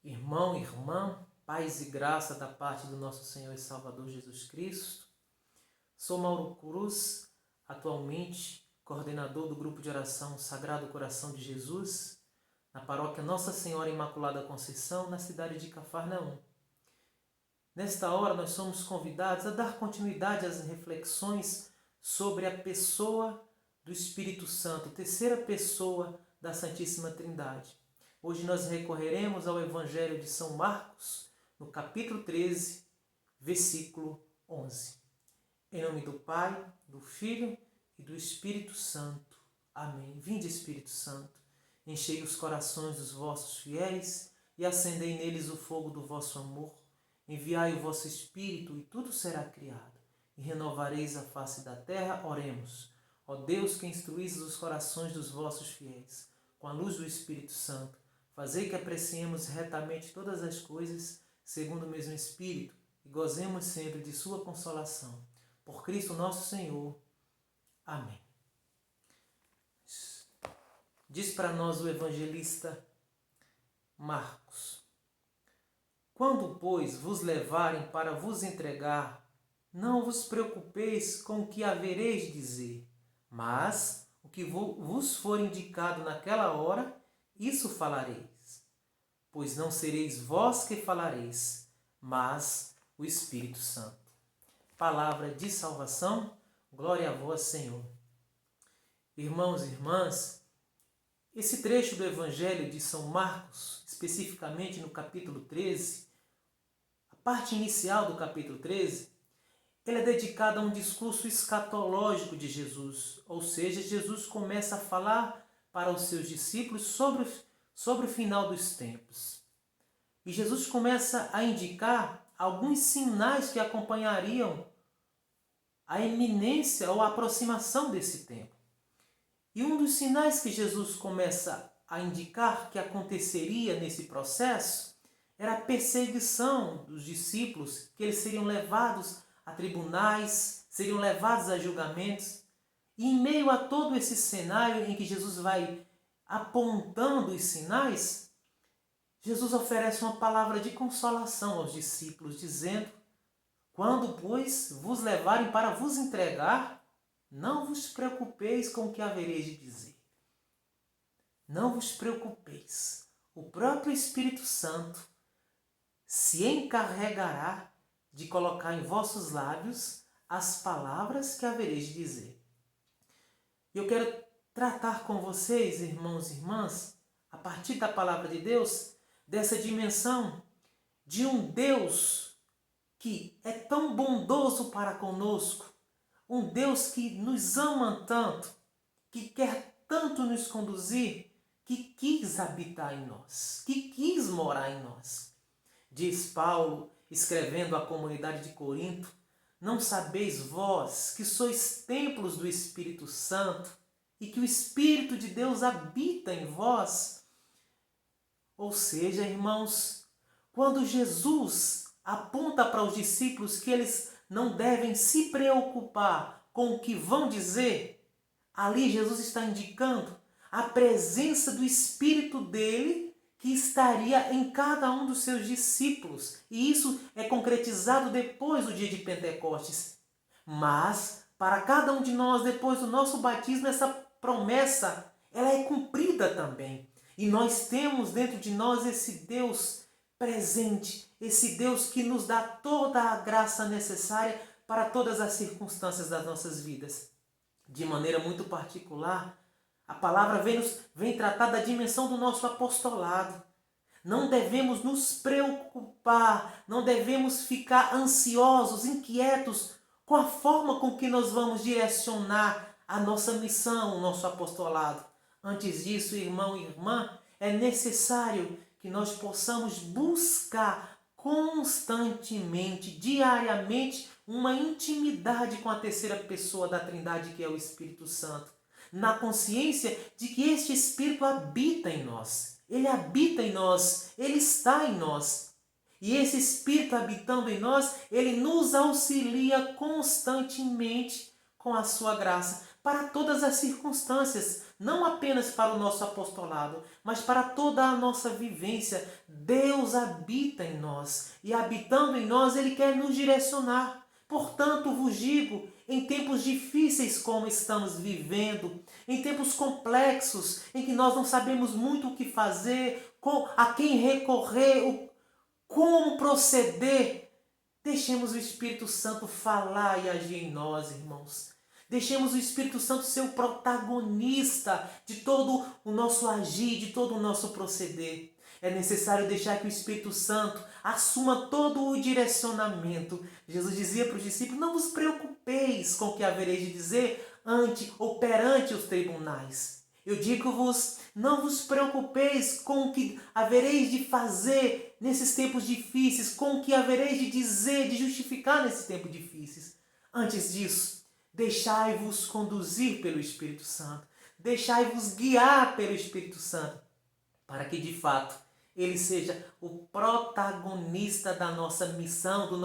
Irmão, irmã, paz e graça da parte do nosso Senhor e Salvador Jesus Cristo. Sou Mauro Cruz, atualmente coordenador do grupo de oração Sagrado Coração de Jesus, na paróquia Nossa Senhora Imaculada Conceição, na cidade de Cafarnaum. Nesta hora, nós somos convidados a dar continuidade às reflexões sobre a pessoa do Espírito Santo, terceira pessoa da Santíssima Trindade. Hoje nós recorreremos ao Evangelho de São Marcos, no capítulo 13, versículo 11. Em nome do Pai, do Filho e do Espírito Santo. Amém. Vinde, Espírito Santo, enchei os corações dos vossos fiéis e acendei neles o fogo do vosso amor. Enviai o vosso Espírito e tudo será criado, e renovareis a face da terra. Oremos. Ó Deus, que instruís os corações dos vossos fiéis, com a luz do Espírito Santo, fazei que apreciemos retamente todas as coisas, segundo o mesmo Espírito, e gozemos sempre de sua consolação. Por Cristo nosso Senhor. Amém. Diz para nós o evangelista Marcos: Quando, pois, vos levarem para vos entregar, não vos preocupeis com o que havereis de dizer, mas o que vos for indicado naquela hora, isso falareis. Pois não sereis vós que falareis, mas o Espírito Santo. Palavra de salvação, glória a vós, Senhor. Irmãos e irmãs, esse trecho do Evangelho de São Marcos, especificamente no capítulo 13, a parte inicial do capítulo 13, ele é dedicado a um discurso escatológico de Jesus, ou seja, Jesus começa a falar para os seus discípulos sobre o final dos tempos. E Jesus começa a indicar alguns sinais que acompanhariam a iminência ou a aproximação desse tempo. E um dos sinais que Jesus começa a indicar que aconteceria nesse processo era a perseguição dos discípulos, que eles seriam levados a tribunais, seriam levados a julgamentos. E em meio a todo esse cenário em que Jesus vai apontando os sinais, Jesus oferece uma palavra de consolação aos discípulos, dizendo: Quando, pois, vos levarem para vos entregar, não vos preocupeis com o que havereis de dizer. Não vos preocupeis. O próprio Espírito Santo se encarregará de colocar em vossos lábios as palavras que havereis de dizer. Eu quero tratar com vocês, irmãos e irmãs, a partir da palavra de Deus, dessa dimensão de um Deus que é tão bondoso para conosco, um Deus que nos ama tanto, que quer tanto nos conduzir, que quis habitar em nós, que quis morar em nós. Diz Paulo, escrevendo à comunidade de Corinto: Não sabeis vós que sois templos do Espírito Santo e que o Espírito de Deus habita em vós? Ou seja, irmãos, quando Jesus aponta para os discípulos que eles não devem se preocupar com o que vão dizer, ali Jesus está indicando a presença do Espírito dele que estaria em cada um dos seus discípulos. E isso é concretizado depois do dia de Pentecostes. Mas, para cada um de nós, depois do nosso batismo, essa promessa ela é cumprida também. E nós temos dentro de nós esse Deus presente, esse Deus que nos dá toda a graça necessária para todas as circunstâncias das nossas vidas. De maneira muito particular, a palavra vem tratar da dimensão do nosso apostolado. Não devemos nos preocupar, não devemos ficar ansiosos, inquietos com a forma com que nós vamos direcionar a nossa missão, o nosso apostolado. Antes disso, irmão e irmã, é necessário que nós possamos buscar constantemente, diariamente, uma intimidade com a terceira pessoa da Trindade, que é o Espírito Santo, na consciência de que este Espírito habita em nós. Ele habita em nós, ele está em nós. E esse Espírito habitando em nós, ele nos auxilia constantemente com a sua graça, para todas as circunstâncias, não apenas para o nosso apostolado, mas para toda a nossa vivência. Deus habita em nós e, habitando em nós, Ele quer nos direcionar. Portanto, vos digo, em tempos difíceis como estamos vivendo, em tempos complexos, em que nós não sabemos muito o que fazer, a quem recorrer, como proceder, deixemos o Espírito Santo falar e agir em nós, irmãos. Deixemos o Espírito Santo ser o protagonista de todo o nosso agir, de todo o nosso proceder. É necessário deixar que o Espírito Santo assuma todo o direcionamento. Jesus dizia para os discípulos: não vos preocupeis com o que havereis de dizer ante ou perante os tribunais. Eu digo-vos, não vos preocupeis com o que havereis de fazer nesses tempos difíceis, com o que havereis de dizer, de justificar nesses tempos difíceis. Antes disso, deixai-vos conduzir pelo Espírito Santo. Deixai-vos guiar pelo Espírito Santo, para que de fato Ele seja o protagonista da nossa missão, do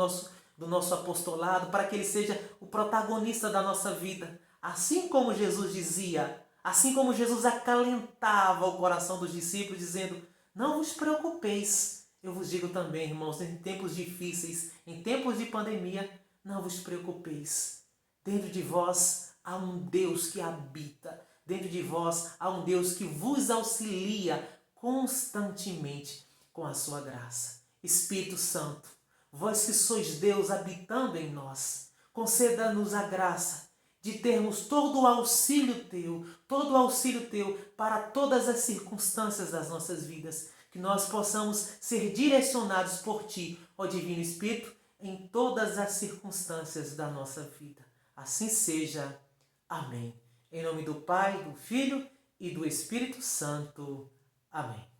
nosso apostolado, para que Ele seja o protagonista da nossa vida. Assim como Jesus dizia, assim como Jesus acalentava o coração dos discípulos, dizendo: não vos preocupeis. Eu vos digo também, irmãos, em tempos difíceis, em tempos de pandemia, não vos preocupeis. Dentro de vós há um Deus que habita. Dentro de vós há um Deus que vos auxilia constantemente com a sua graça. Espírito Santo, vós que sois Deus habitando em nós, conceda-nos a graça de termos todo o auxílio Teu para todas as circunstâncias das nossas vidas, que nós possamos ser direcionados por Ti, ó Divino Espírito, em todas as circunstâncias da nossa vida. Assim seja. Amém. Em nome do Pai, do Filho e do Espírito Santo. Amém.